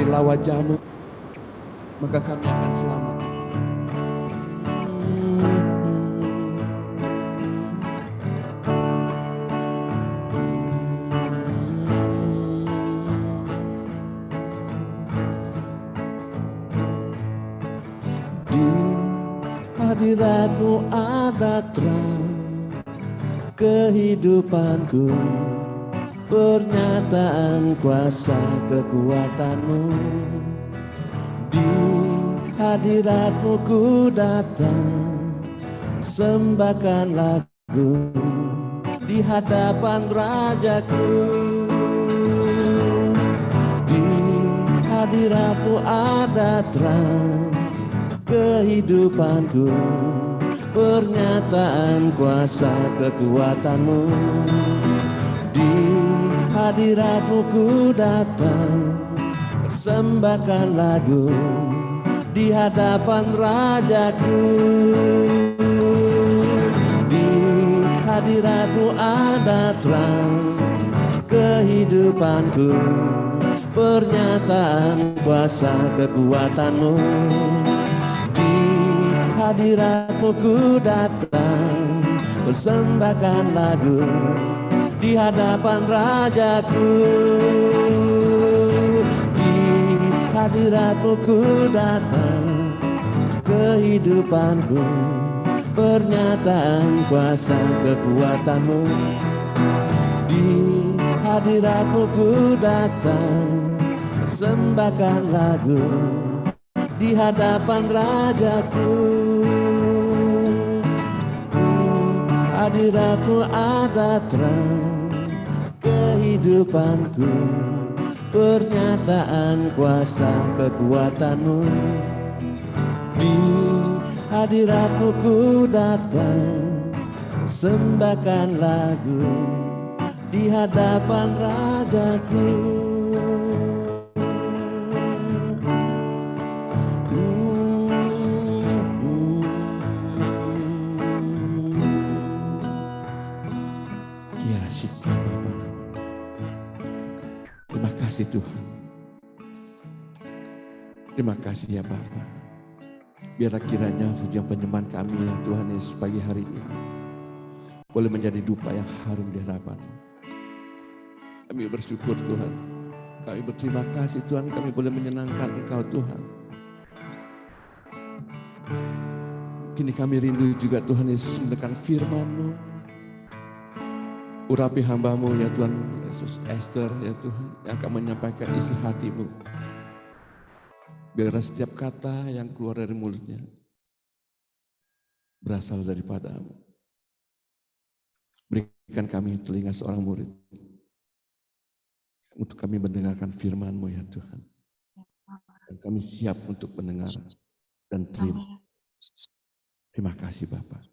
carilah wajah-Mu, maka kami akan selamat. Di hadirat-Mu ada terang kehidupanku, pernyataan kuasa kekuatan-Mu. Di hadirat-Mu ku datang, sembahkan lagu di hadapan Rajaku. Di hadirat-Mu ada terang kehidupanku, pernyataan kuasa kekuatan-Mu. Di hadirat-Mu ku datang, persembahkan lagu di hadapan Rajaku. Di hadirat-Mu ada terang kehidupanku, pernyataan kuasa kekuatan-Mu. Di hadirat-Mu ku datang, persembahkan lagu di hadapan Rajaku. Di hadirat-Mu ku datang, kehidupanku, pernyataan kuasa kekuatan-Mu. Di hadirat-Mu ku datang, persembahkan lagu di hadapan Rajaku. Hadirat-Mu ada terang kehidupanku, pernyataan kuasa kekuatan-Mu. Di hadirat-Mu ku datang, sembahkan lagu di hadapan Rajaku. Terima kasih Tuhan. Terima kasih ya Bapa. Biarlah kiranya pujian penyembahan kami ya Tuhan Yesus pagi hari ini boleh menjadi dupa yang harum di hadapan-Mu. Kami bersyukur Tuhan. Kami berterima kasih Tuhan, kami boleh menyenangkan Engkau Tuhan. Kini kami rindu juga Tuhan Yesus mendengarkan firman-Mu. Urapi hamba-Mu ya Tuhan Yesus, Esther ya Tuhan, yang akan menyampaikan isi hati-Mu. Biarlah setiap kata yang keluar dari mulutnya berasal daripada-Mu. Berikan kami telinga seorang murid untuk kami mendengarkan firman-Mu ya Tuhan. Dan kami siap untuk mendengar dan terima. Terima kasih Bapak.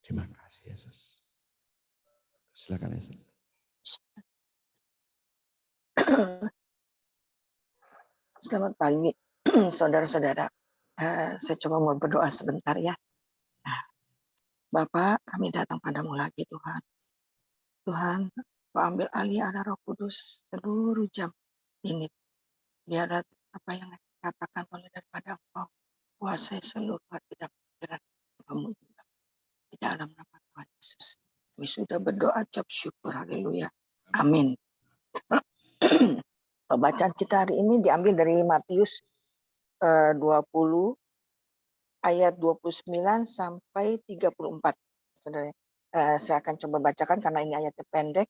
Terima kasih Yesus. Silakan Yesus. Selamat pagi, saudara-saudara. Saya coba mau berdoa sebentar ya. Bapak, kami datang padamu lagi Tuhan. Tuhan, Kau ambil alih arah Roh Kudus seluruh jam ini. Biar apa yang dikatakan oleh daripada Engkau kuasai seluruh hati dan pikiran kamu juga. Di dalam nama Tuhan Yesus. Kami sudah berdoa, ucap syukur, haleluya. Amin. Bacaan kita hari ini diambil dari Matius 20 ayat 29 sampai 34. Saudara, saya akan coba bacakan karena ini ayatnya pendek.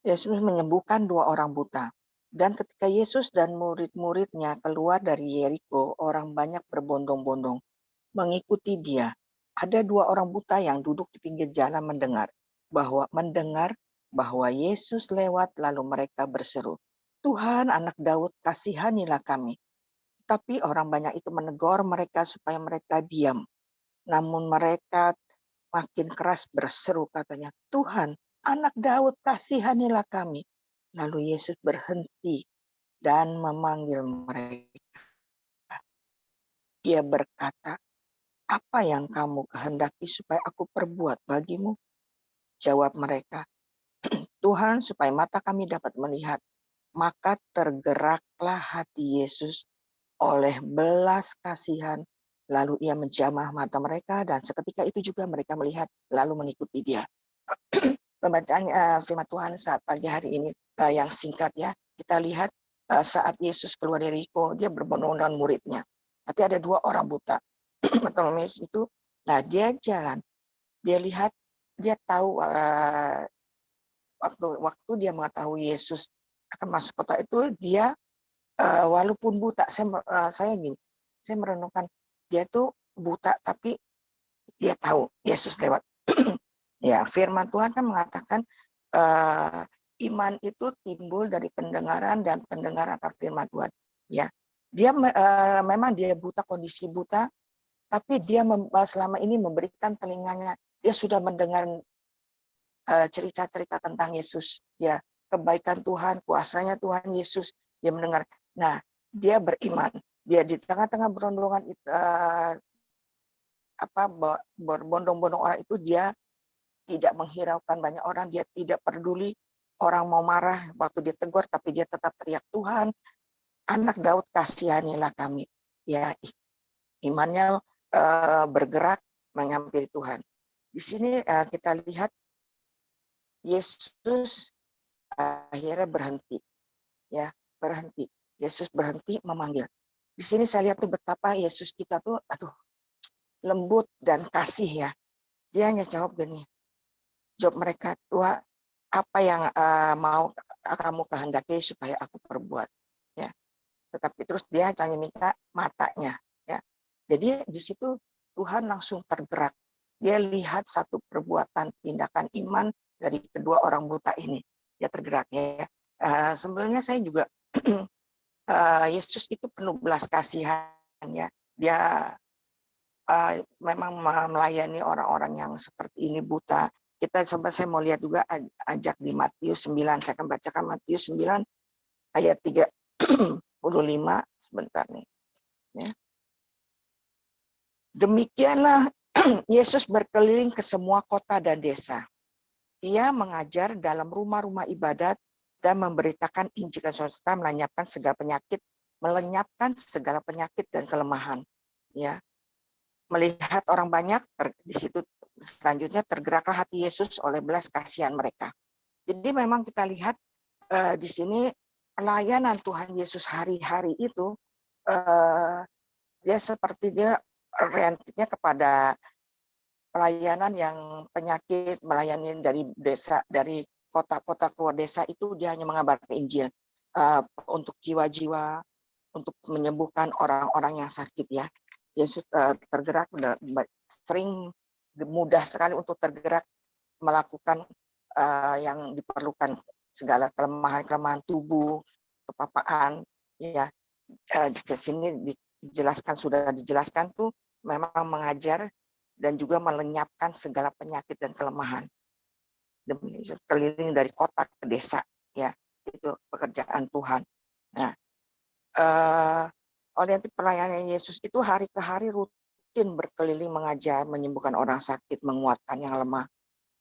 Yesus menyembuhkan 2 orang buta. Dan ketika Yesus dan murid-muridnya keluar dari Yeriko, orang banyak berbondong-bondong mengikuti dia. Ada 2 orang buta yang duduk di pinggir jalan mendengar bahwa Yesus lewat, lalu mereka berseru, "Tuhan, anak Daud, kasihanilah kami." Tapi orang banyak itu menegur mereka supaya mereka diam. Namun mereka makin keras berseru katanya, "Tuhan, anak Daud, kasihanilah kami." Lalu Yesus berhenti dan memanggil mereka. Ia berkata, "Apa yang kamu kehendaki supaya aku perbuat bagimu?" Jawab mereka, "Tuhan, supaya mata kami dapat melihat." Maka tergeraklah hati Yesus oleh belas kasihan, lalu ia menjamah mata mereka, dan seketika itu juga mereka melihat lalu mengikuti dia. Pembacaan firman Tuhan saat pagi hari ini yang singkat ya, kita lihat saat Yesus keluar dari Yeriko, dia berbondong dengan muridnya. Tapi ada 2 orang buta. Bartimeus itu, nah dia jalan, dia lihat, dia tahu waktu dia mengetahui Yesus akan masuk kota itu, dia walaupun buta, saya gini, saya merenungkan, dia tuh buta tapi dia tahu Yesus lewat. Ya, firman Tuhan kan mengatakan iman itu timbul dari pendengaran dan pendengaran akan firman Tuhan. Ya, dia memang dia buta, kondisi buta, tapi dia selama ini memberikan telinganya. Dia sudah mendengar cerita-cerita tentang Yesus. Ya, kebaikan Tuhan, kuasanya Tuhan Yesus. Dia mendengar. Nah, dia beriman. Dia di tengah-tengah berondongan berbondong-bondong orang itu, dia tidak menghiraukan banyak orang, dia tidak peduli orang mau marah waktu dia tegur, tapi dia tetap teriak, Tuhan, anak Daud, kasihanilah kami. Ya, imannya bergerak menghampiri Tuhan. Di sini kita lihat Yesus akhirnya berhenti, ya, berhenti. Yesus berhenti memanggil. Di sini saya lihat tuh betapa Yesus kita tuh, lembut dan kasih ya. Dia hanya jawab gini, jawab mereka, Tuhan, apa yang mau kamu kehendaki supaya aku perbuat, ya. Tetapi terus dia hanya minta matanya, ya. Jadi di situ Tuhan langsung tergerak. Dia lihat satu perbuatan tindakan iman dari kedua orang buta ini. Dia tergerak, ya. Sebenarnya saya juga Yesus itu penuh belas kasihan, ya. Dia memang melayani orang-orang yang seperti ini buta. Saya mau lihat juga ajak di Matius 9. Saya akan bacakan Matius 9 ayat 35 sebentar nih. Ya. Demikianlah Yesus berkeliling ke semua kota dan desa. Ia mengajar dalam rumah-rumah ibadat dan memberitakan Injil dan serta melenyapkan segala penyakit dan kelemahan. Ya. Melihat orang banyak, di situ selanjutnya tergeraklah hati Yesus oleh belas kasihan mereka. Jadi memang kita lihat di sini pelayanan Tuhan Yesus hari-hari itu, dia seperti dia orientasinya kepada pelayanan yang penyakit, melayani dari desa, dari kota-kota keluar desa itu dia hanya mengabarkan Injil untuk jiwa-jiwa, untuk menyembuhkan orang-orang yang sakit ya. Yesus tergerak sering mudah sekali untuk tergerak melakukan yang diperlukan, segala kelemahan tubuh, kepapaan ya. Di sini sudah dijelaskan tuh memang mengajar dan juga melenyapkan segala penyakit dan kelemahan. Demi keliling dari kota ke desa ya, itu pekerjaan Tuhan. Nah, orientasi pelayanan Yesus itu hari ke hari rutin berkeliling mengajar, menyembuhkan orang sakit, menguatkan yang lemah.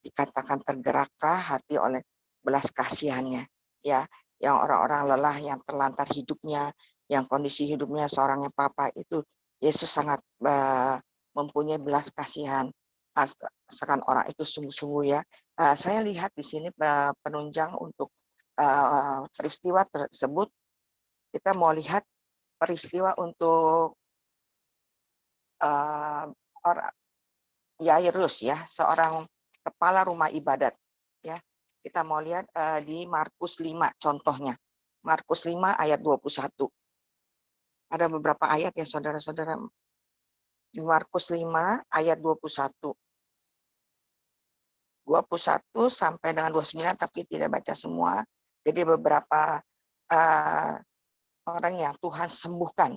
Dikatakan tergeraklah hati oleh belas kasihannya, ya, yang orang-orang lelah, yang terlantar hidupnya, yang kondisi hidupnya seorang yang papa itu, Yesus sangat mempunyai belas kasihan akan orang itu sungguh-sungguh ya. Saya lihat di sini penunjang untuk peristiwa tersebut. Kita mau lihat peristiwa untuk orang Yairus ya, seorang kepala rumah ibadat ya. Kita mau lihat di Markus 5 contohnya. Markus 5 ayat 21. Ada beberapa ayat ya saudara-saudara. Di Markus 5 ayat 21. 21 sampai dengan 29 tapi tidak baca semua. Jadi beberapa orang yang Tuhan sembuhkan.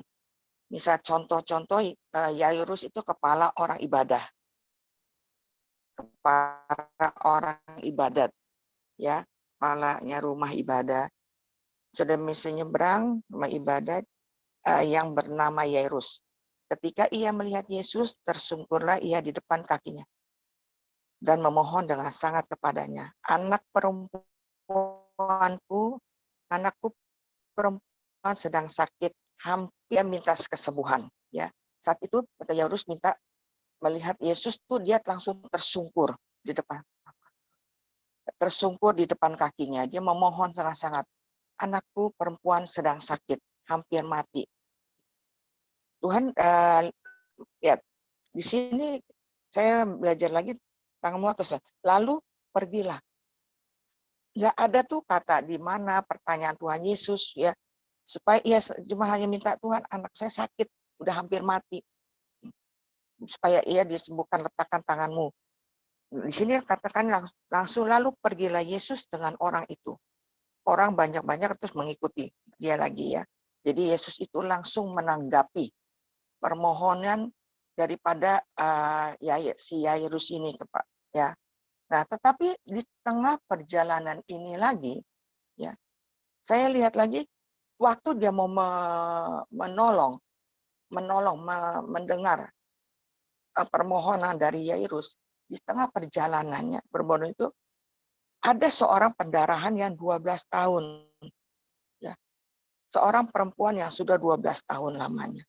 Misal contoh-contoh Yairus itu kepala orang ibadah. Kepala orang ibadat ya, kepalanya rumah ibadah. Sudah misalnya nyebrang rumah ibadat yang bernama Yairus. Ketika ia melihat Yesus, tersungkurlah ia di depan kakinya dan memohon dengan sangat kepadanya, anakku perempuan sedang sakit, hampir minta kesembuhan. Ya, saat itu Yairus minta melihat Yesus tuh dia langsung tersungkur di depan kakinya. Dia memohon sangat-sangat, anakku perempuan sedang sakit, hampir mati. Tuhan ya di sini saya belajar lagi tentang muatos. Lalu pergilah. Nggak ada tuh kata di mana pertanyaan Tuhan Yesus ya, supaya ia cuma hanya minta, Tuhan anak saya sakit, udah hampir mati, supaya ia disembuhkan, letakkan tanganmu. Di sini katakan langsung lalu pergilah Yesus dengan orang itu. Orang banyak-banyak terus mengikuti dia lagi ya. Jadi Yesus itu langsung menanggapi permohonan daripada si Yairus ini, Pak ya. Nah, tetapi di tengah perjalanan ini lagi ya, saya lihat lagi waktu dia mau mendengar permohonan dari Yairus, di tengah perjalanannya berbondong itu ada seorang pendarahan yang 12 tahun ya. Seorang perempuan yang sudah 12 tahun lamanya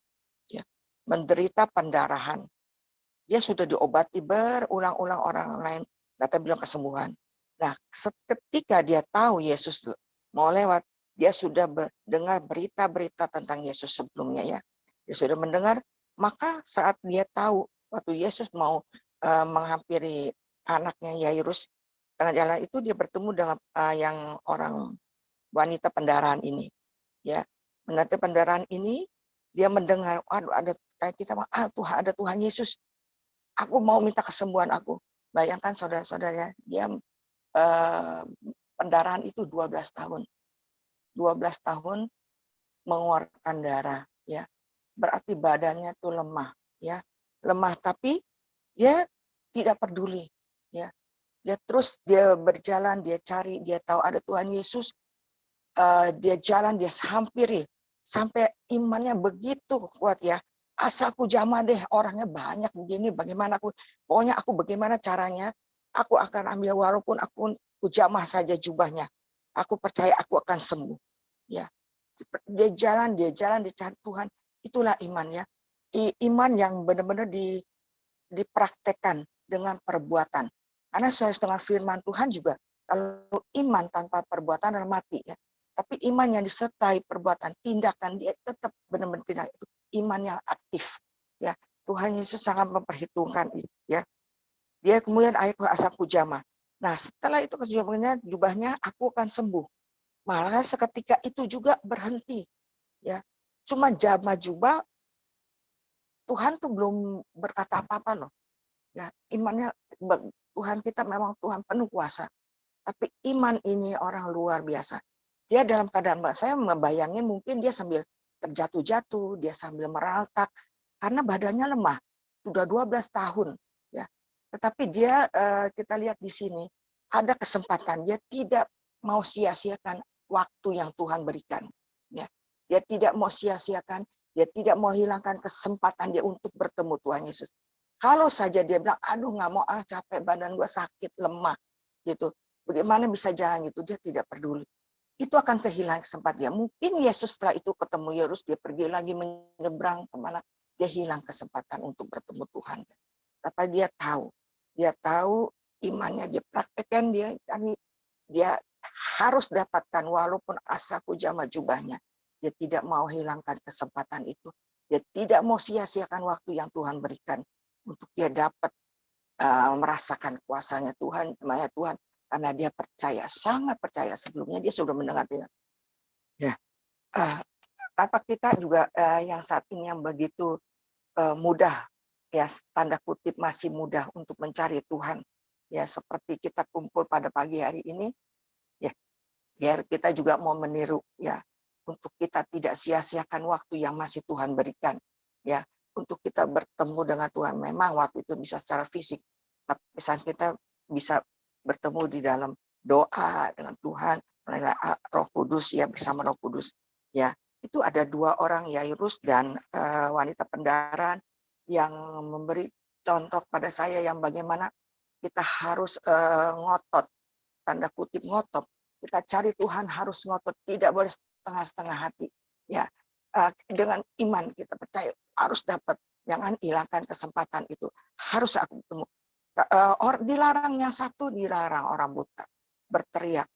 ya, menderita pendarahan. Dia sudah diobati berulang-ulang, orang lain kata bilang kesembuhan. Nah, ketika dia tahu Yesus mau lewat, dia sudah mendengar berita-berita tentang Yesus sebelumnya ya. Dia sudah mendengar, maka saat dia tahu waktu Yesus mau menghampiri anaknya Yairus, tengah jalan itu dia bertemu dengan yang orang wanita pendarahan ini ya. Wanita pendarahan ini dia mendengar, aduh ada kayak kita, Tuhan, ada Tuhan Yesus, aku mau minta kesembuhan aku. Bayangkan saudara-saudara, dia pendarahan itu 12 tahun. 12 tahun mengeluarkan darah ya. Berarti badannya tuh lemah ya. Lemah, tapi dia tidak peduli ya. Dia berjalan, dia cari, dia tahu ada Tuhan Yesus, dia jalan, dia hampiri sampai imannya begitu kuat ya. Asal aku jamah deh, orangnya banyak begini, bagaimana pokoknya aku bagaimana caranya, aku akan ambil walaupun aku jamah saja jubahnya. Aku percaya aku akan sembuh. Ya, dia jalan, dia cari Tuhan. Itulah imannya. Iman yang benar-benar dipraktekkan dengan perbuatan. Karena sesuai dengan firman Tuhan juga, kalau iman tanpa perbuatan adalah mati ya. Tapi iman yang disertai perbuatan, tindakan, dia tetap benar-benar tindak, itu iman yang aktif ya. Tuhan Yesus sangat memperhitungkan itu ya. Dia kemudian ayat asapku jamah. Nah, setelah itu jubahnya aku akan sembuh. Malah seketika itu juga berhenti ya. Cuma jamah jubah, Tuhan tuh belum berkata apa-apa loh. Ya, imannya Tuhan kita memang Tuhan penuh kuasa. Tapi iman ini orang luar biasa. Dia dalam keadaan, saya membayangin mungkin dia sambil terjatuh-jatuh, dia sambil merangkak karena badannya lemah. Sudah 12 tahun ya. Tetapi dia kita lihat di sini ada kesempatan, dia tidak mau sia-siakan waktu yang Tuhan berikan ya. Dia tidak mau sia-siakan, dia tidak mau hilangkan kesempatan dia untuk bertemu Tuhan Yesus. Kalau saja dia bilang, aduh nggak mau, capek, badan gue sakit, lemah, gitu. Bagaimana bisa jalan gitu? Dia tidak peduli. Itu akan kehilangan kesempatan dia. Mungkin Yesus setelah itu ketemu Yairus, dia pergi lagi menyeberang kemana, dia hilang kesempatan untuk bertemu Tuhan. Tapi dia tahu imannya, dia praktekkan, dia harus dapatkan walaupun asaku jamah jubahnya. Dia tidak mau hilangkan kesempatan itu. Dia tidak mau sia-siakan waktu yang Tuhan berikan untuk dia dapat merasakan kuasanya Tuhan, namanya Tuhan, karena dia percaya, sangat percaya. Sebelumnya dia sudah mendengar dia. Ya, apa kita juga yang saat ini yang begitu mudah, ya tanda kutip masih mudah untuk mencari Tuhan, ya seperti kita kumpul pada pagi hari ini, ya, biar kita juga mau meniru, ya, untuk kita tidak sia-siakan waktu yang masih Tuhan berikan, ya. Untuk kita bertemu dengan Tuhan. Memang waktu itu bisa secara fisik, tapi saat kita bisa bertemu di dalam doa dengan Tuhan, melalui Roh Kudus ya, bersama Roh Kudus. Ya, itu ada 2 orang, Yairus dan wanita pendarahan, yang memberi contoh pada saya yang bagaimana kita harus ngotot, tanda kutip ngotot. Kita cari Tuhan harus ngotot, tidak boleh setengah-setengah hati. Ya, dengan iman kita percaya harus dapat, jangan hilangkan kesempatan itu. Harus aku ketemu. Dilarang yang satu, dilarang orang buta berteriak.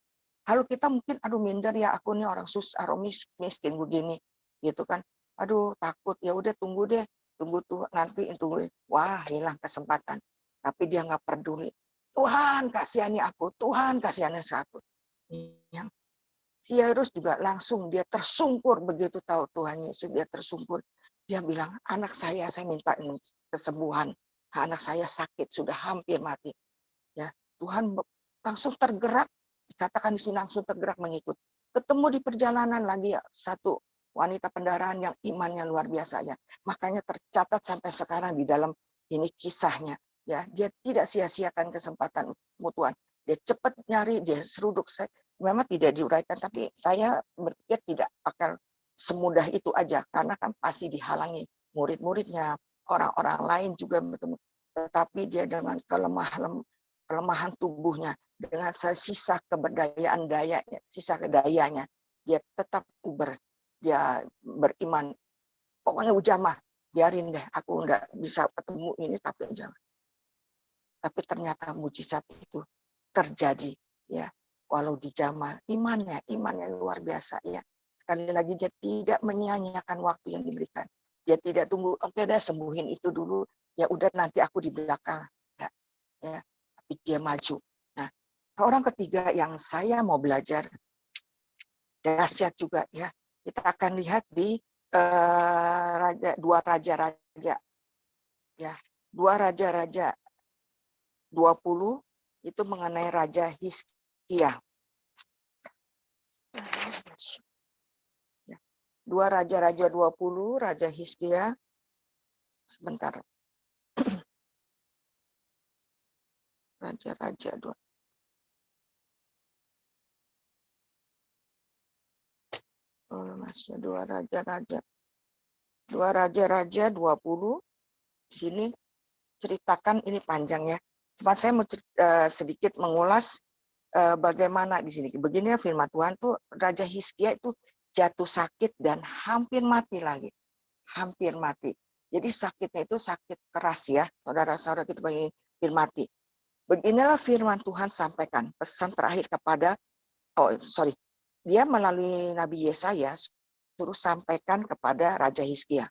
Kalau kita mungkin aduh minder ya, aku nih orang susah, orang miskin begini gitu kan. Aduh takut, ya udah tunggu deh, tunggu tuh nanti tunggu. Wah, hilang kesempatan. Tapi dia nggak peduli. Tuhan kasihani aku, Tuhan kasihani aku. Yang Yairus juga langsung dia tersungkur begitu tahu Tuhan Yesus, dia tersungkur. Dia bilang, anak saya minta kesembuhan. Anak saya sakit, sudah hampir mati. Ya, Tuhan langsung tergerak, dikatakan di sini langsung tergerak mengikut. Ketemu di perjalanan lagi satu wanita pendarahan yang imannya luar biasa ya. Makanya tercatat sampai sekarang di dalam ini kisahnya. Ya, dia tidak sia-siakan kesempatan Tuhan. Dia cepat nyari, dia seruduk. Memang tidak diuraikan, tapi saya berpikir tidak akan semudah itu aja, karena kan pasti dihalangi murid-muridnya, orang-orang lain juga bertemu. Tetapi dia dengan kelemahan tubuhnya, dengan sisa keberdayaan sisa kedayanya, dia tetap dia beriman. Pokoknya ujamah, biarin deh, aku nggak bisa ketemu ini, tapi ujamah. Tapi ternyata mujizat itu terjadi, ya. Walau dijamah, imannya luar biasa, ya. Sekali lagi dia tidak menyia-nyiakan waktu yang diberikan. Dia tidak tunggu, oke deh sembuhin itu dulu, ya udah nanti aku di belakang. Ya, tapi dia maju. Nah, orang ketiga yang saya mau belajar dahsyat juga, ya. Kita akan lihat di dua raja-raja, ya. Dua raja-raja 20 itu mengenai Raja Hizkia. Dua raja-raja 20, Raja Hizkia. Sebentar. Raja-raja 20. Oh, masih dua raja-raja. Dua raja-raja 20. Di sini ceritakan ini panjang ya. Cuma saya mau sedikit mengulas bagaimana di sini. Begini firman Tuhan tuh, Raja Hizkia itu jatuh sakit dan hampir mati lagi. Hampir mati. Jadi sakitnya itu sakit keras ya. Saudara-saudara kita hampir mati. Beginilah firman Tuhan sampaikan. Pesan terakhir kepada, dia melalui Nabi Yesaya suruh sampaikan kepada Raja Hizkia.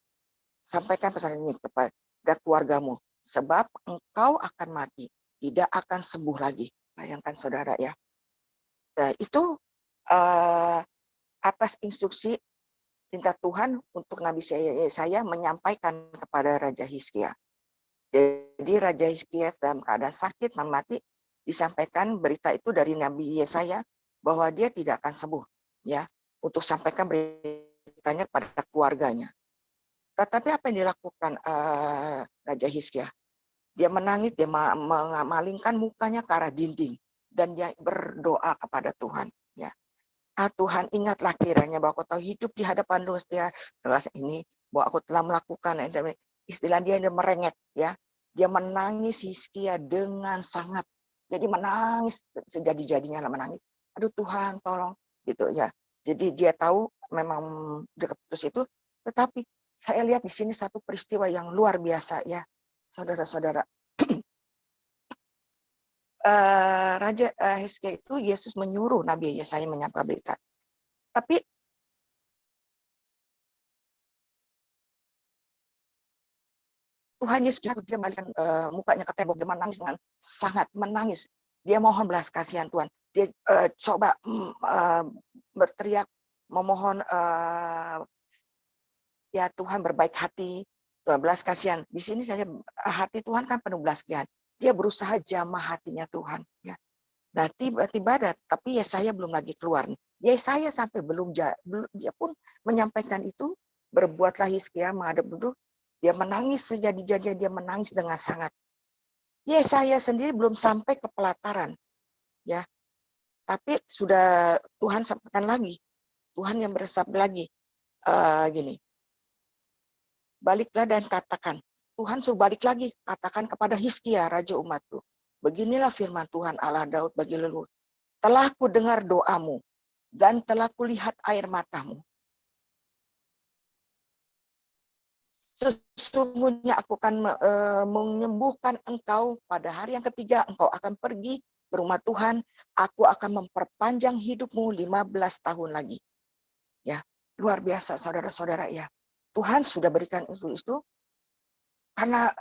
Sampaikan pesan ini kepada keluargamu. Sebab engkau akan mati. Tidak akan sembuh lagi. Bayangkan saudara ya. Nah, itu atas instruksi perintah Tuhan untuk Nabi Yesaya menyampaikan kepada Raja Hizkia. Jadi Raja Hizkia dalam keadaan sakit, mati, disampaikan berita itu dari Nabi Yesaya bahwa dia tidak akan sembuh, ya, untuk sampaikan beritanya pada keluarganya. Tetapi apa yang dilakukan Raja Hizkia? Dia menangis, dia memalingkan mukanya ke arah dinding dan dia berdoa kepada Tuhan, ya. Tuhan, ingatlah kiranya bahwa kau tahu hidup di hadapan dosa ini, bahwa aku telah melakukan, istilah dia merengek, ya. Dia menangis Hizkia dengan sangat, jadi menangis sejadi-jadinya lah menangis. Aduh Tuhan, tolong, gitu ya. Jadi dia tahu memang dekat putus itu, tetapi saya lihat di sini satu peristiwa yang luar biasa ya, saudara-saudara. Raja Hizkia itu Yesus menyuruh Nabi Yesaya menyampaikan berita. Tapi Tuhan Yesus juga dia balikan mukanya ke tembok, dia menangis dengan sangat menangis. Dia mohon belas kasihan Tuhan. Dia coba berteriak memohon ya Tuhan berbaik hati, belas kasihan. Di sini saya hati Tuhan kan penuh belas kasihan. Dia berusaha jamah hatinya Tuhan. Ya. Nah tiba-tiba ada, tapi Yesaya belum lagi keluar. Yesaya sampai belum dia pun menyampaikan itu, berbuatlah Hizkia menghadap duduk. Dia menangis sejadi-jadinya, dia menangis dengan sangat. Yesaya sendiri belum sampai ke pelataran, ya. Tapi sudah Tuhan sampaikan lagi, Tuhan yang bersabda lagi, gini, baliklah dan katakan, Tuhan suruh balik lagi, katakan kepada Hizkia, raja umatku, beginilah firman Tuhan Allah Daud bagi leluhur, telah ku dengar doamu dan telah kulihat air matamu. Sesungguhnya aku akan menyembuhkan engkau pada hari yang ketiga. Engkau akan pergi ke rumah Tuhan. Aku akan memperpanjang hidupmu 15 tahun lagi. Ya, luar biasa saudara-saudara ya. Tuhan sudah berikan itu karena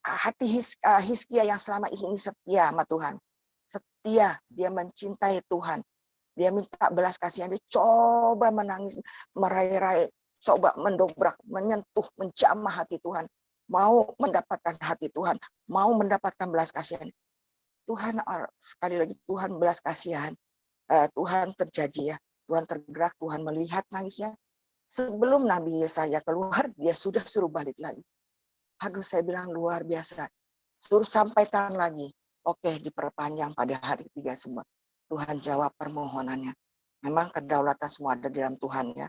hati Hizkia yang selama ini setia sama Tuhan. Setia, dia mencintai Tuhan. Dia minta belas kasihan, dia coba menangis, meraih-raih, coba mendobrak, menyentuh, menjamah hati Tuhan. Mau mendapatkan hati Tuhan, mau mendapatkan belas kasihan. Tuhan, sekali lagi Tuhan belas kasihan. Tuhan terjadi ya. Tuhan tergerak, Tuhan melihat nangisnya. Sebelum Nabi Yesaya keluar, dia sudah suruh balik lagi. Aduh, saya bilang luar biasa. Suruh sampaikan lagi. Oke, diperpanjang pada hari ketiga semua. Tuhan jawab permohonannya. Memang kedaulatan semua ada di dalam Tuhan ya.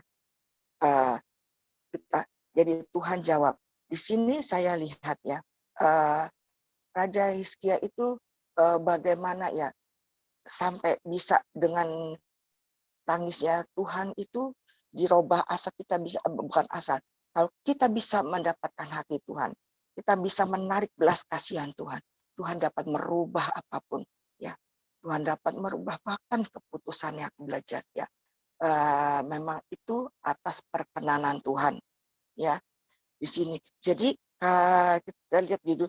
Jadi Tuhan jawab. Di sini saya lihat ya, Raja Hizkia itu bagaimana ya sampai bisa dengan tangisnya Tuhan itu dirubah asa kita bisa, bukan asa. Kalau kita bisa mendapatkan hati Tuhan, kita bisa menarik belas kasihan Tuhan. Tuhan dapat merubah apapun ya. Tuhan dapat merubah bahkan keputusan yang belajar ya. Memang itu atas perkenanan Tuhan ya di sini. Jadi kita lihat dulu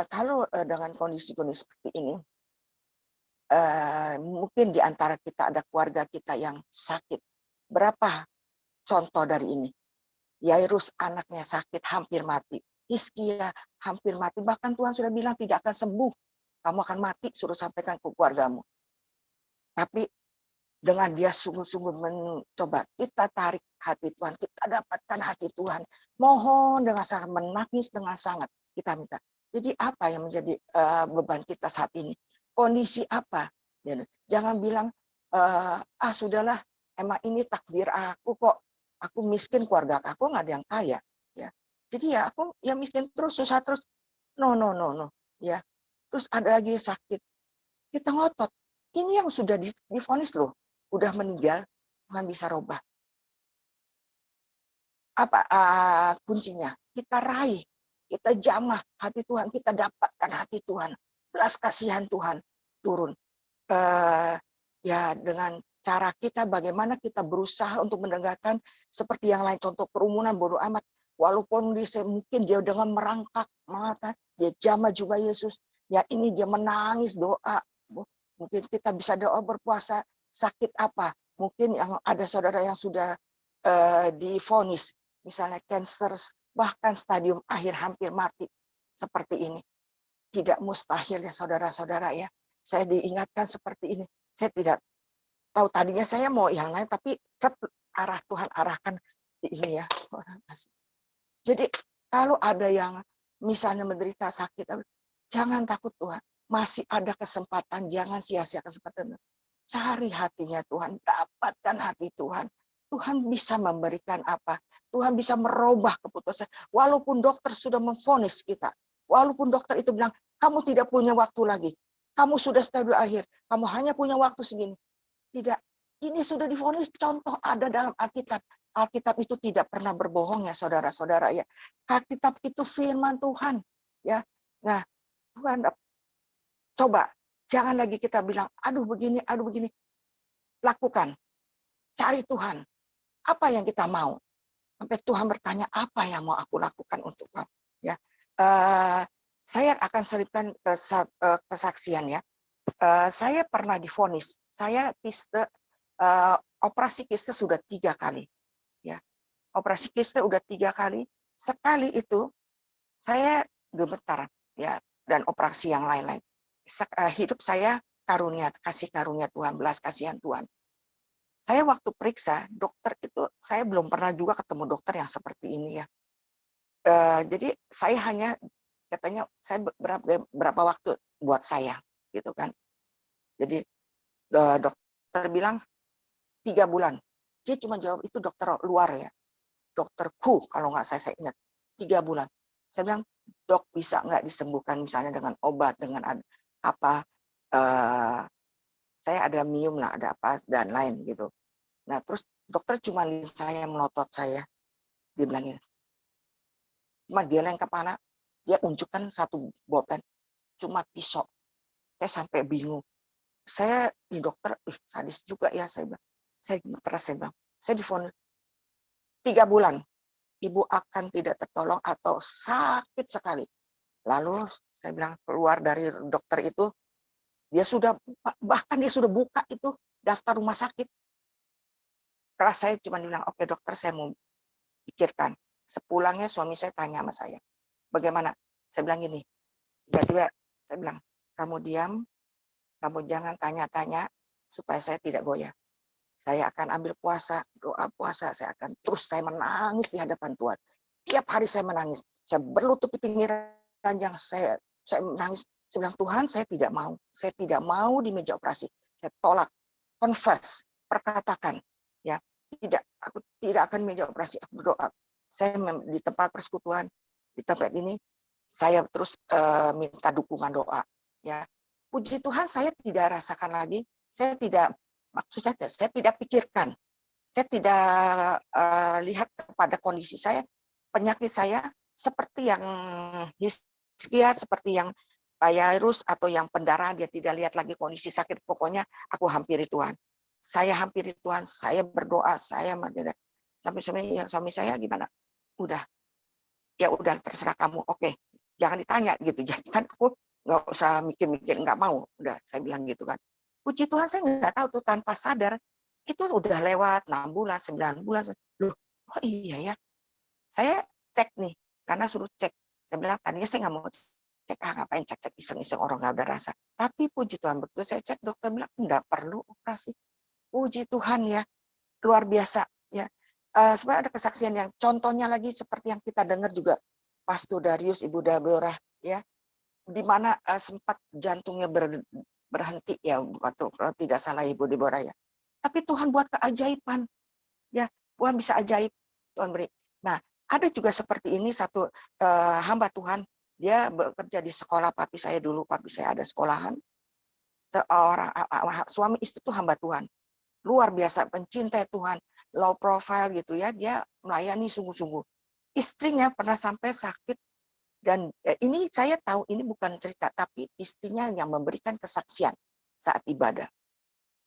kalau dengan kondisi-kondisi seperti ini, mungkin di antara kita ada keluarga kita yang sakit. Berapa contoh dari ini? Yairus anaknya sakit hampir mati. Hizkia hampir mati. Bahkan Tuhan sudah bilang tidak akan sembuh. Kamu akan mati, suruh sampaikan ke keluargamu. Tapi dengan dia sungguh-sungguh mencoba, kita tarik hati Tuhan, kita dapatkan hati Tuhan. Mohon dengan sangat, menangis dengan sangat, kita minta. Jadi apa yang menjadi beban kita saat ini? Kondisi apa? Jangan bilang, sudahlah, emang ini takdir aku kok. Aku miskin, keluarga aku nggak ada yang kaya. Ya. Jadi ya aku yang miskin terus, susah terus. No. Ya. Terus ada lagi sakit. Kita ngotot. Ini yang sudah divonis loh. Udah meninggal, Tuhan bisa robah. Apa kuncinya? Kita raih, kita jamah hati Tuhan, kita dapatkan hati Tuhan. Belas kasihan Tuhan turun. Ya dengan cara kita bagaimana kita berusaha untuk mendengarkan seperti yang lain, contoh kerumunan bodoh amat. Walaupun mungkin dia dengan merangkak mata, dia jamah juga Yesus. Ya ini dia menangis doa. Mungkin kita bisa doa berpuasa. Sakit apa? Mungkin yang ada saudara yang sudah divonis, misalnya cancer, bahkan stadium akhir hampir mati seperti ini. Tidak mustahil ya saudara-saudara ya. Saya diingatkan seperti ini. Saya tidak tahu tadinya saya mau yang lain, tapi arah Tuhan arahkan ini ya. Jadi kalau ada yang misalnya menderita sakit, jangan takut Tuhan. Masih ada kesempatan, jangan sia-sia kesempatan. Cari hatinya Tuhan, dapatkan hati Tuhan. Tuhan bisa memberikan apa? Tuhan bisa merubah keputusan. Walaupun dokter sudah memvonis kita. Walaupun dokter itu bilang, kamu tidak punya waktu lagi. Kamu sudah stadium akhir. Kamu hanya punya waktu segini. Tidak. Ini sudah divonis. Contoh ada dalam Alkitab. Alkitab itu tidak pernah berbohong ya saudara-saudara ya. Alkitab itu firman Tuhan. Ya. Nah, Tuhan coba. Jangan lagi kita bilang, aduh begini. Lakukan. Cari Tuhan. Apa yang kita mau? Sampai Tuhan bertanya, apa yang mau aku lakukan untuk kamu? Ya, saya akan selipkan kesaksian ya. Saya pernah divonis. Saya kiste, operasi kiste sudah 3 kali. Ya, operasi kiste udah 3 kali. Sekali itu saya gemetar ya, dan operasi yang lain-lain. Hidup saya kasih karunia Tuhan, belas kasihan Tuhan. Saya waktu periksa dokter itu, saya belum pernah juga ketemu dokter yang seperti ini ya. Jadi saya hanya katanya saya berapa waktu buat saya gitu kan. Jadi dokter bilang 3 bulan. Dia cuma jawab itu dokter luar ya. Dokterku kalau nggak saya ingat 3 bulan. Saya bilang, dok bisa nggak disembuhkan misalnya dengan obat, dengan apa saya ada mium lah, ada apa dan lain gitu. Nah terus dokter cuma saya melotot saya, dia bilangin, cuma geleng kepala, dia unjukkan satu bolpen, cuma pisau. Saya sampai bingung. Saya di dokter, sadis juga ya saya bilang. Saya bilang, saya divonis 3 bulan, ibu akan tidak tertolong atau sakit sekali. Lalu saya bilang keluar dari dokter itu, bahkan dia sudah buka itu daftar rumah sakit. Keras saya cuma bilang, oke dokter saya mau pikirkan. Sepulangnya suami saya tanya sama saya, bagaimana? Saya bilang gini, tiba-tiba saya bilang, kamu diam, kamu jangan tanya-tanya supaya saya tidak goyah. Saya akan ambil puasa, doa puasa, saya menangis di hadapan Tuhan. Tiap hari saya menangis. Saya berlutut di pinggir ranjang, saya menangis. Saya bilang, Tuhan saya tidak mau di meja operasi. Saya tolak, confess, perkatakan. Ya, aku tidak akan meja operasi, aku berdoa. Saya di tempat persekutuan, di tempat ini, saya terus minta dukungan doa. Ya, puji Tuhan saya tidak rasakan lagi, maksudnya saya tidak pikirkan, saya tidak lihat kepada kondisi saya, penyakit saya seperti yang Hizkia, seperti yang Yairus atau yang pendarahan, dia tidak lihat lagi kondisi sakit, pokoknya aku hampiri Tuhan. Saya hampiri Tuhan, saya berdoa, sampai suami saya gimana? Ya udah terserah kamu, oke, jangan ditanya gitu, jadi kan aku nggak usah mikir-mikir, nggak mau, udah saya bilang gitu kan. Puji Tuhan saya nggak tahu tuh, tanpa sadar itu udah lewat 6 bulan, 9 bulan. Loh, oh iya ya. Saya cek nih, karena suruh cek. Saya bilang tadinya saya nggak mau cek, ngapain cek-cek iseng-iseng orang nggak ada rasa. Tapi puji Tuhan betul saya cek, dokter bilang nggak perlu operasi. Puji Tuhan ya, luar biasa ya. Sebenarnya ada kesaksian yang contohnya lagi seperti yang kita dengar juga, Pastor Darius, Ibu Deborah ya, di mana sempat jantungnya berhenti ya, waktu kalau tidak salah Ibu Deborah ya. Tapi Tuhan buat keajaiban ya, Tuhan bisa ajaib, Tuhan beri. Nah, ada juga seperti ini satu hamba Tuhan, dia bekerja di sekolah papi saya dulu, papi saya ada sekolahan. Seorang suami istri itu hamba Tuhan, luar biasa pencintai Tuhan, low profile gitu ya, dia melayani sungguh-sungguh. Istrinya pernah sampai sakit. Dan ini saya tahu ini bukan cerita, tapi istrinya yang memberikan kesaksian saat ibadah.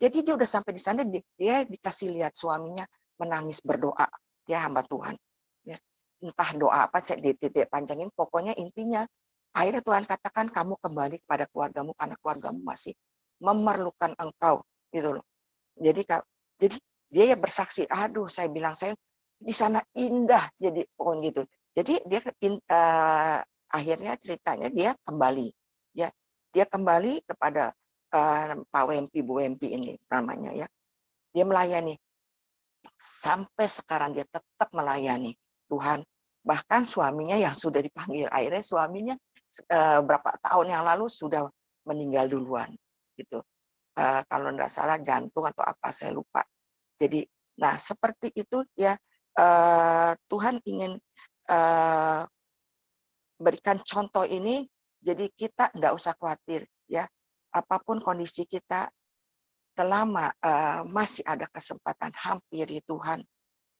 Jadi dia udah sampai di sana, dia dikasih lihat suaminya menangis berdoa. Dia hamba Tuhan. Ya. Entah doa apa, saya tidak panjangin. Pokoknya intinya, akhirnya Tuhan katakan kamu kembali kepada keluargamu, karena keluargamu masih memerlukan engkau. Gitu loh. Jadi dia ya bersaksi, aduh saya bilang saya di sana indah, jadi pokoknya gitu. Jadi dia akhirnya ceritanya dia kembali, ya dia kembali kepada Pak Wempi, Bu Wempi ini namanya ya. Dia melayani sampai sekarang, dia tetap melayani Tuhan. Bahkan suaminya yang sudah dipanggil, akhirnya suaminya berapa tahun yang lalu sudah meninggal duluan, gitu. Kalau tidak salah jantung atau apa saya lupa. Jadi, nah seperti itu ya, Tuhan ingin berikan contoh ini, jadi kita tidak usah khawatir ya, apapun kondisi kita, selama masih ada kesempatan hampiri Tuhan,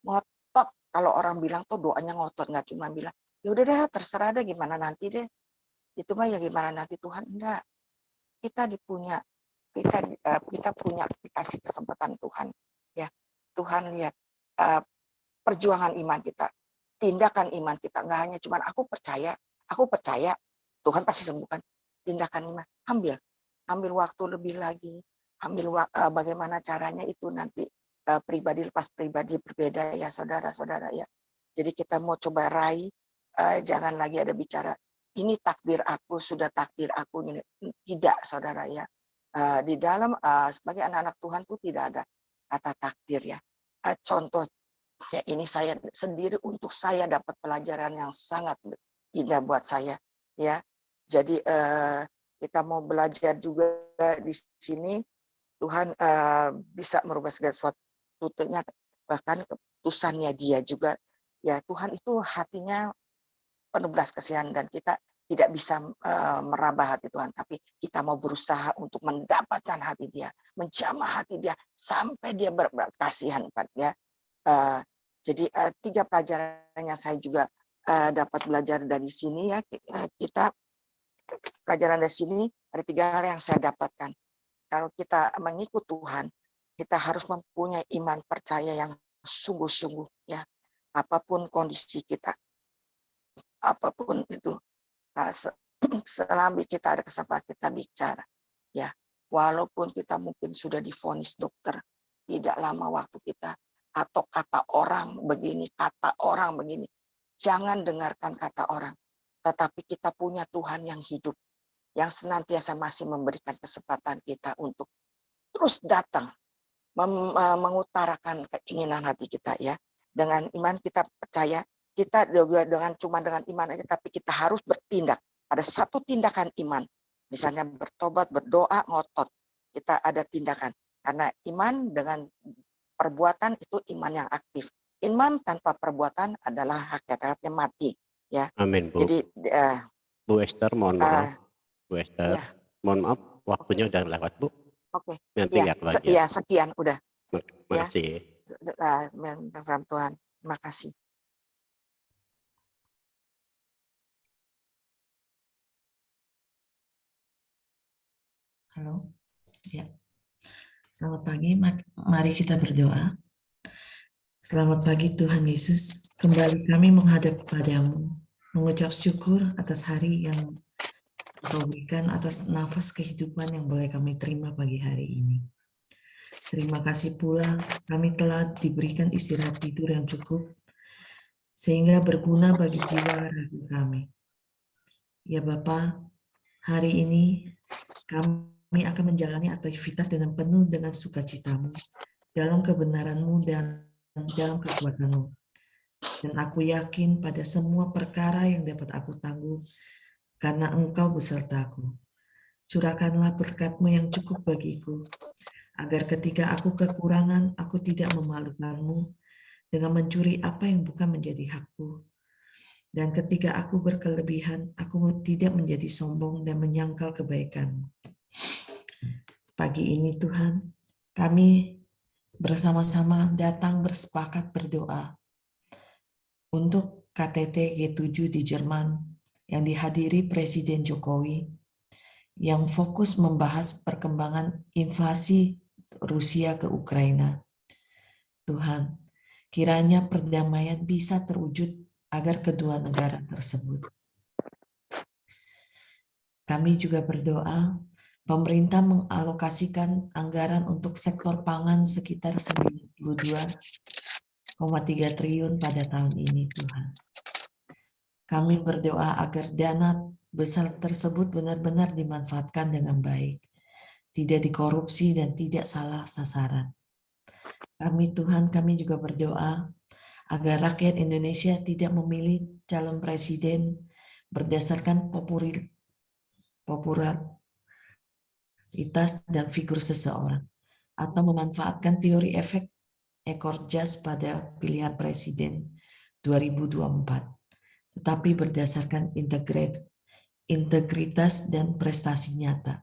ngotot. Kalau orang bilang tuh doanya ngotot, nggak cuma bilang ya udah deh terserah deh gimana nanti deh, itu mah ya gimana nanti Tuhan, enggak. Kita punya dikasih kesempatan Tuhan ya. Tuhan lihat perjuangan iman kita, tindakan iman kita, nggak hanya cuma aku percaya Tuhan pasti sembuhkan. Tindakan iman, ambil waktu lebih lagi, bagaimana caranya itu nanti pribadi lepas pribadi berbeda ya saudara-saudara ya. Jadi kita mau coba raih, jangan lagi ada bicara ini takdir aku, sudah takdir aku ini. Tidak saudara ya. Di dalam sebagai anak-anak Tuhan tuh tidak ada kata takdir ya. Contoh ya, ini saya sendiri, untuk saya dapat pelajaran yang sangat indah buat saya ya. Jadi kita mau belajar juga di sini, Tuhan bisa merubah segala sesuatunya, bahkan keputusannya dia juga ya. Tuhan itu hatinya penuh belas kasihan dan kita tidak bisa meraba hati Tuhan, tapi kita mau berusaha untuk mendapatkan hati Dia, menjamah hati Dia sampai Dia berkasihan pada Dia. Jadi 3 pelajaran yang saya juga dapat belajar dari sini ya, kita pelajaran dari sini ada 3 hal yang saya dapatkan. Kalau kita mengikut Tuhan, kita harus mempunyai iman percaya yang sungguh-sungguh ya. Apapun kondisi kita, apapun itu, selama kita ada kesempatan kita bicara, ya, walaupun kita mungkin sudah divonis dokter, tidak lama waktu kita, atau kata orang begini, jangan dengarkan kata orang, tetapi kita punya Tuhan yang hidup, yang senantiasa masih memberikan kesempatan kita untuk terus datang, mengutarakan keinginan hati kita ya. Dengan iman kita percaya, kita juga dengan iman aja, tapi kita harus bertindak. Ada satu tindakan iman, misalnya bertobat, berdoa, ngotot. Kita ada tindakan. Karena iman dengan perbuatan itu iman yang aktif. Iman tanpa perbuatan adalah hakikatnya mati. Ya. Amin, Bu. Jadi Bu Esther, mohon maaf. Bu Esther, ya. mohon maaf, waktunya udah lewat, Bu. Oke. Nanti Ya, lihat aja. ya, sekian udah. Makasih. Tuhan, terima kasih. Halo, ya. Selamat pagi, mari kita berdoa. Selamat pagi Tuhan Yesus, kembali kami menghadap padamu, mengucap syukur atas hari yang Kau berikan, atas nafas kehidupan yang boleh kami terima pagi hari ini. Terima kasih pula kami telah diberikan istirahat tidur yang cukup, sehingga berguna bagi jiwa raga kami. Ya Bapa, hari ini kami akan menjalani aktivitas dengan penuh dengan sukacitamu, dalam kebenaran-Mu dan dalam kekuatan-Mu. Dan aku yakin pada semua perkara yang dapat aku tangguh, karena Engkau besertaku. Curahkanlah berkat-Mu yang cukup bagiku, agar ketika aku kekurangan, aku tidak memalukan-Mu dengan mencuri apa yang bukan menjadi hakku. Dan ketika aku berkelebihan, aku tidak menjadi sombong dan menyangkal kebaikan-Mu. Pagi ini Tuhan, kami bersama-sama datang bersepakat berdoa untuk KTT G7 di Jerman yang dihadiri Presiden Jokowi, yang fokus membahas perkembangan invasi Rusia ke Ukraina. Tuhan, kiranya perdamaian bisa terwujud agar kedua negara tersebut. Kami juga berdoa pemerintah mengalokasikan anggaran untuk sektor pangan sekitar 92,3 triliun pada tahun ini, Tuhan. Kami berdoa agar dana besar tersebut benar-benar dimanfaatkan dengan baik, tidak dikorupsi dan tidak salah sasaran. Kami juga berdoa agar rakyat Indonesia tidak memilih calon presiden berdasarkan popularitas dan figur seseorang, atau memanfaatkan teori efek ekor jas pada pilihan presiden 2024, tetapi berdasarkan integritas dan prestasi nyata.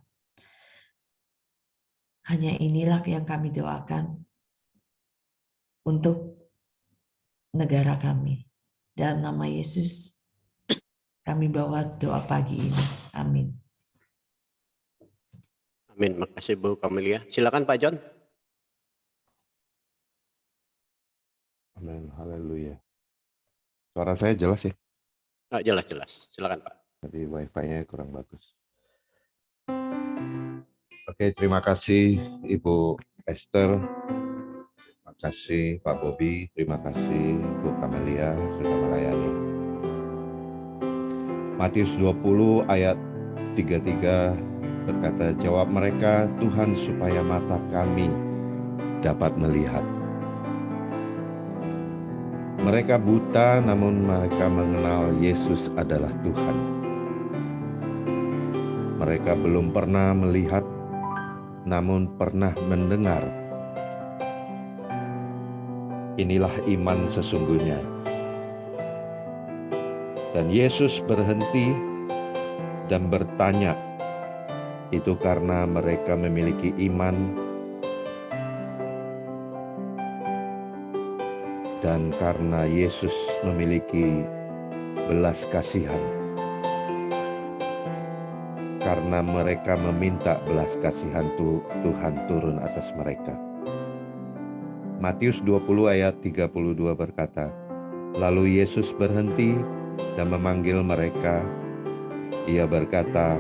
Hanya inilah yang kami doakan untuk negara kami. Dalam nama Yesus, kami bawa doa pagi ini. Amin. Amin. Makasih Bu Kamelia. Silakan Pak John. Amin. Haleluya. Suara saya jelas ya? Jelas. Silakan Pak. Tadi wifi-nya kurang bagus. Oke, terima kasih Ibu Esther. Terima kasih Pak Bobi. Terima kasih Bu Kamelia sudah melayani. Matius 20 ayat 33 berkata, jawab mereka, Tuhan, supaya mata kami dapat melihat. Mereka buta, namun mereka mengenal Yesus adalah Tuhan. Mereka belum pernah melihat, namun pernah mendengar. Inilah iman sesungguhnya. Dan Yesus berhenti dan bertanya. Itu karena mereka memiliki iman dan karena Yesus memiliki belas kasihan. Karena mereka meminta belas kasihan Tuhan turun atas mereka. Matius 20 ayat 32 berkata, lalu Yesus berhenti dan memanggil mereka. Ia berkata,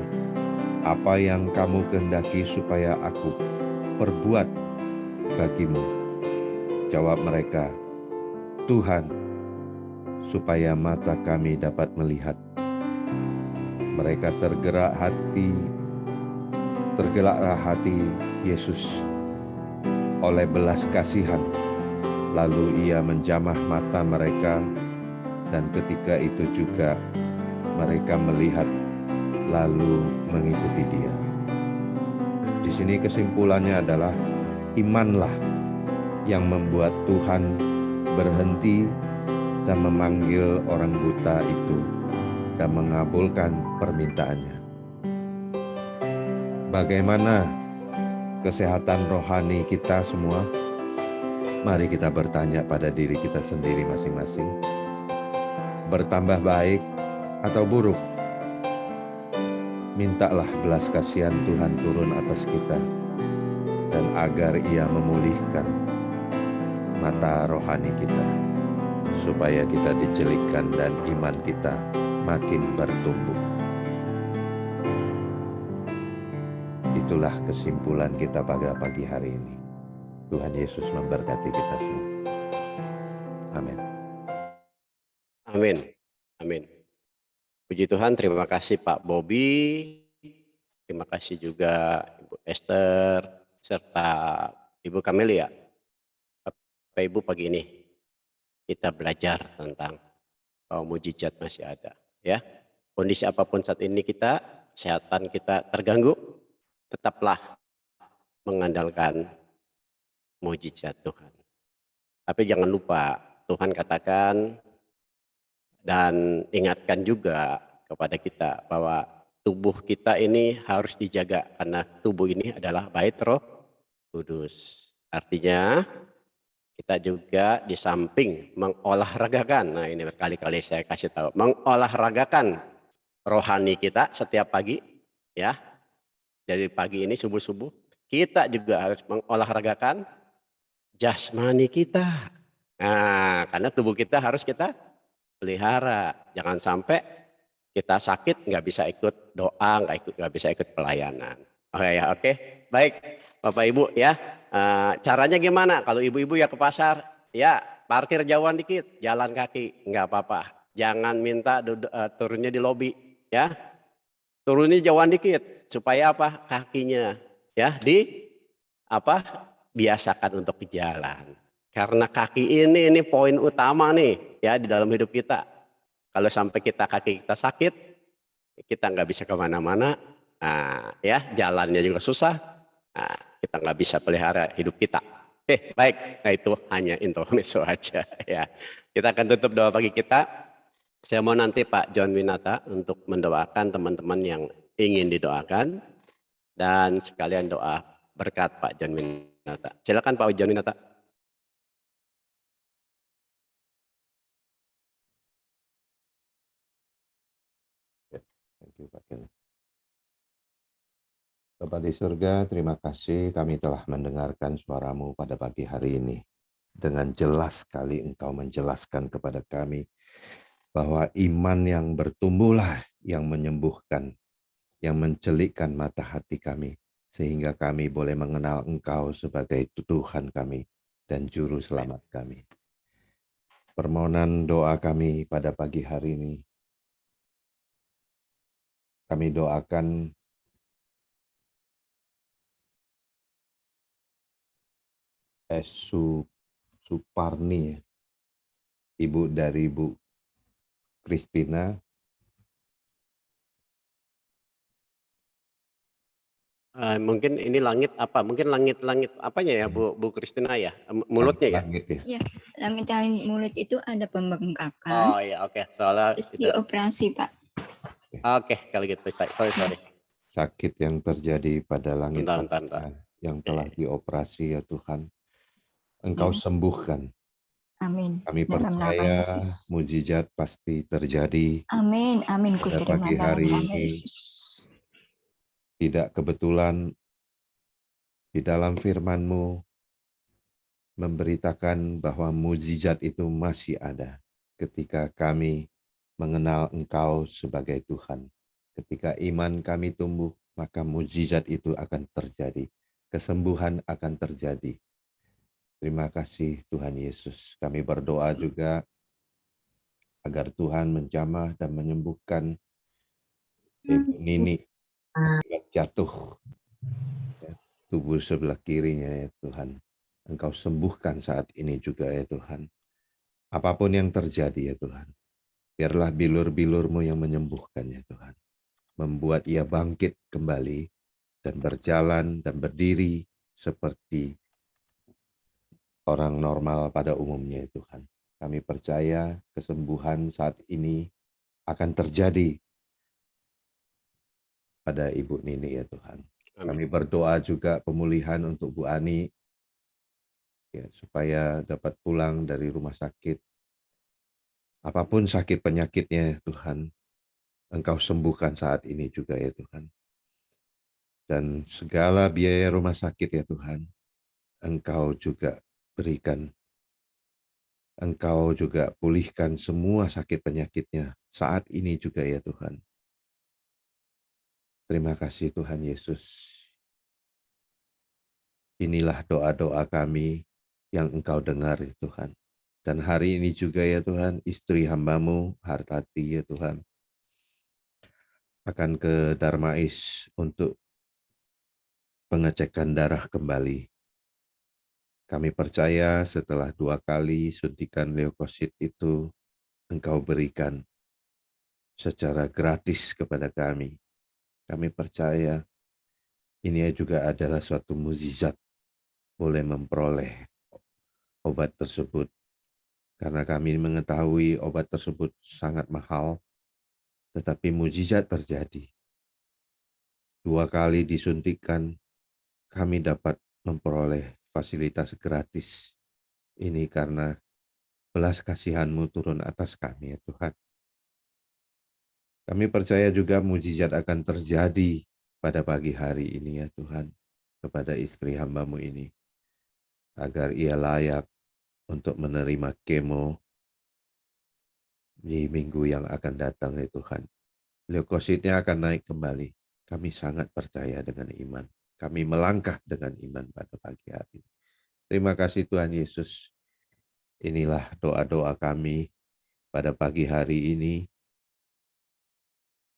apa yang kamu kehendaki supaya aku perbuat bagimu? Jawab mereka, Tuhan, supaya mata kami dapat melihat. Mereka tergeraklah hati Yesus oleh belas kasihan. Lalu ia menjamah mata mereka, dan ketika itu juga mereka melihat lalu mengikuti dia. Di sini kesimpulannya adalah imanlah yang membuat Tuhan berhenti dan memanggil orang buta itu dan mengabulkan permintaannya. Bagaimana kesehatan rohani kita semua? Mari kita bertanya pada diri kita sendiri masing-masing. Bertambah baik atau buruk? Mintalah belas kasihan Tuhan turun atas kita, dan agar Ia memulihkan mata rohani kita, supaya kita dicelikkan dan iman kita makin bertumbuh. Itulah kesimpulan kita pada pagi hari ini. Tuhan Yesus memberkati kita semua. Amin. Amin. Amin. Puji Tuhan, terima kasih Pak Bobi. Terima kasih juga Ibu Esther serta Ibu Kamelia. Bapak Ibu, pagi ini kita belajar tentang bahwa mujizat masih ada, ya. Kondisi apapun saat ini kita, kesehatan kita terganggu, tetaplah mengandalkan mujizat Tuhan. Tapi jangan lupa Tuhan katakan dan ingatkan juga kepada kita bahwa tubuh kita ini harus dijaga, karena tubuh ini adalah bait Roh Kudus. Artinya kita juga di samping mengolahragakan, nah ini berkali-kali saya kasih tahu, mengolahragakan rohani kita setiap pagi, ya. Dari pagi ini subuh-subuh kita juga harus mengolahragakan jasmani kita. Nah, karena tubuh kita harus kita pelihara. Jangan sampai kita sakit nggak bisa ikut doa, nggak bisa ikut pelayanan. Oke. Baik Bapak Ibu, ya. Caranya gimana? Kalau ibu-ibu ya ke pasar, ya parkir jauhan dikit, jalan kaki, nggak apa-apa. Jangan minta turunnya di lobi, ya. Turunnya jauhan dikit, supaya apa? Kakinya, ya, biasakan untuk berjalan. Karena kaki ini poin utama nih, ya, di dalam hidup kita. Kalau sampai kaki kita sakit, kita nggak bisa kemana-mana, nah, ya, jalannya juga susah. Nah, kita nggak bisa pelihara hidup kita. Baik, nah itu hanya intermezzo aja, ya. Kita akan tutup doa pagi kita. Saya mau nanti Pak John Winata untuk mendoakan teman-teman yang ingin didoakan, dan sekalian doa berkat Pak John Winata. Silakan Pak John Winata. Thank you, Pak Ken. Bapa di surga, terima kasih kami telah mendengarkan suara-Mu pada pagi hari ini. Dengan jelas sekali Engkau menjelaskan kepada kami bahwa iman yang bertumbuhlah yang menyembuhkan, yang mencelikkan mata hati kami, sehingga kami boleh mengenal Engkau sebagai Tuhan kami dan Juru Selamat kami. Permohonan doa kami pada pagi hari ini, kami doakan Suparni, ibu dari Bu Kristina. Mungkin ini langit apa? Mungkin langit-langit apanya ya Bu Kristina ya? Mulutnya ya? Langit, ya? Ya, langit mulut itu ada pembengkakan. Oh iya, oke. Soalnya Terus kita dioperasi Pak. Oke, kalau gitu. Sorry. Sakit yang terjadi pada langit Bentar. yang telah dioperasi ya Tuhan, Engkau sembuhkan. Amin. Kami Dalam nama percaya Yesus. mujizat pasti terjadi Amin. Amin. Ku pada terima pagi dalam hari nama ini. Yesus. Tidak kebetulan di dalam firman-Mu memberitakan bahwa mujizat itu masih ada ketika kami mengenal Engkau sebagai Tuhan. Ketika iman kami tumbuh, maka mujizat itu akan terjadi. Kesembuhan akan terjadi. Terima kasih Tuhan Yesus. Kami berdoa juga agar Tuhan menjamah dan menyembuhkan Ibu Nini akibat jatuh ya, tubuh sebelah kirinya ya Tuhan. Engkau sembuhkan saat ini juga ya Tuhan. Apapun yang terjadi ya Tuhan. Biarlah bilur-bilur-Mu yang menyembuhkan ya Tuhan. Membuat ia bangkit kembali dan berjalan dan berdiri seperti orang normal pada umumnya ya Tuhan. Kami percaya kesembuhan saat ini akan terjadi pada Ibu Nini ya Tuhan. Kami berdoa juga pemulihan untuk Bu Ani ya, supaya dapat pulang dari rumah sakit. Apapun sakit penyakitnya ya Tuhan, Engkau sembuhkan saat ini juga ya Tuhan. Dan segala biaya rumah sakit ya Tuhan, Engkau juga berikan. Engkau juga pulihkan semua sakit penyakitnya saat ini juga ya Tuhan. Terima kasih Tuhan Yesus. Inilah doa-doa kami yang Engkau dengar ya Tuhan. Dan hari ini juga ya Tuhan, istri hamba-Mu, Hartati ya Tuhan, akan ke Darmais untuk pengecekan darah kembali. Kami percaya setelah 2 kali suntikan leukosit itu, Engkau berikan secara gratis kepada kami. Kami percaya ini juga adalah suatu mukjizat boleh memperoleh obat tersebut. Karena kami mengetahui obat tersebut sangat mahal, tetapi mukjizat terjadi. 2 kali disuntikan, kami dapat memperoleh fasilitas gratis. Ini karena belas kasihan-Mu turun atas kami ya Tuhan. Kami percaya juga mukjizat akan terjadi pada pagi hari ini ya Tuhan, kepada istri hamba-Mu ini, agar ia layak untuk menerima kemo di minggu yang akan datang ya Tuhan. Leukositnya akan naik kembali. Kami sangat percaya dengan iman. Kami melangkah dengan iman pada pagi hari ini. Terima kasih Tuhan Yesus. Inilah doa-doa kami pada pagi hari ini.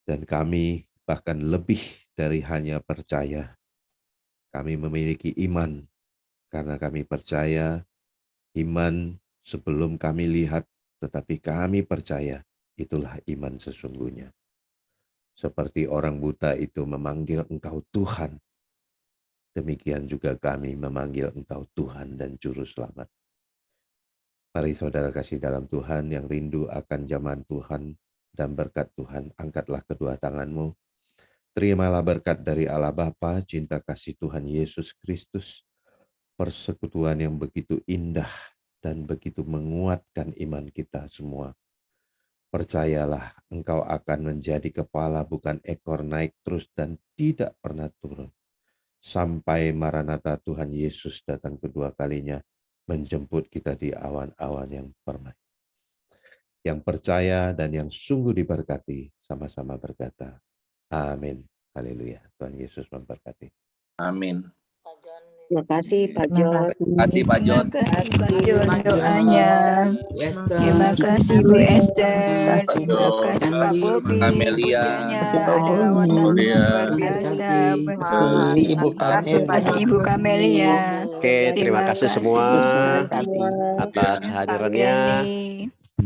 Dan kami bahkan lebih dari hanya percaya. Kami memiliki iman karena kami percaya iman sebelum kami lihat, tetapi kami percaya itulah iman sesungguhnya. Seperti orang buta itu memanggil Engkau Tuhan, demikian juga kami memanggil Engkau Tuhan dan Juru Selamat. Mari saudara kasih dalam Tuhan yang rindu akan zaman Tuhan dan berkat Tuhan, angkatlah kedua tanganmu. Terimalah berkat dari Allah Bapa, cinta kasih Tuhan Yesus Kristus, persekutuan yang begitu indah dan begitu menguatkan iman kita semua. Percayalah, engkau akan menjadi kepala bukan ekor, naik terus dan tidak pernah turun. Sampai Maranatha Tuhan Yesus datang kedua kalinya, menjemput kita di awan-awan yang permai. Yang percaya dan yang sungguh diberkati, sama-sama berkata, amin. Haleluya. Tuhan Yesus memberkati. Amin. Terima kasih Pak John. Terima kasih Pak John. Terima kasih Pak doanya. Terima kasih Bu Esther. Terima kasih Pak Bobi. Amelia. Putrinya ada lawatan luar biasa. Terima kasih Ibu Kamelia. Oke, terima kasih semua atas hadirannya.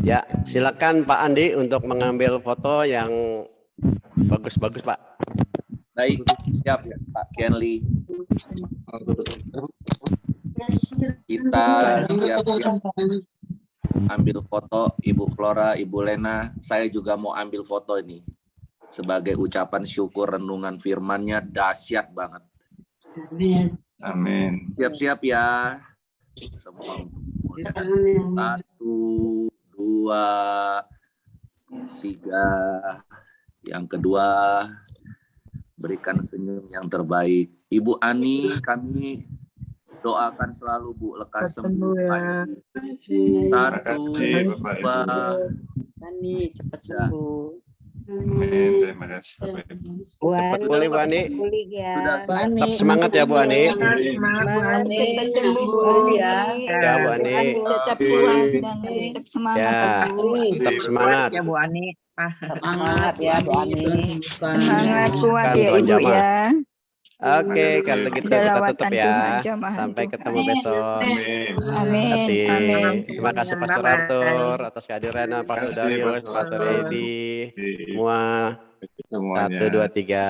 Ya, silakan Pak Andi untuk mengambil foto yang bagus-bagus Pak. Baik, siap Pak Kenli. Kita siap-siap ambil foto Ibu Flora, Ibu Lena. Saya juga mau ambil foto ini. sebagai ucapan syukur renungan firman-Nya dahsyat banget. Amin. Siap-siap ya. Semua mulai. 1, 2, 3. Yang kedua, berikan senyum yang terbaik. Ibu Ani, kami doakan selalu Bu lekas sembuh. ya. 1, 2. Ani cepat Ya. sembuh. Amin. Terima kasih Bapak Ibu. Bu Cepat Ani, pulih Bu Ani. pulih ya. Sudah. Bu Ani, Tetap semangat ya Bu Ani. Semangat Bu Ani. Cepat sembuh Bu Ani. Ya Bu Ani. Tetap kuat dan tetap semangat Ya, Bu. tetap semangat. Ya Bu Ani. Semangat ya Bu Ani. Semangat kuat Kan ya tuan Ibu jamaah. ya. Oke, kalau gitu Ada kita lawatan tutup Tuhan, ya. jamahan Sampai Tuhan. ketemu besok. Amin. Amin, Hati. amin. Terima kasih Pastor Arthur atas kehadirannya, Pastor Darius, Pastor Edi, semua. Semuanya. 1, 2, 3.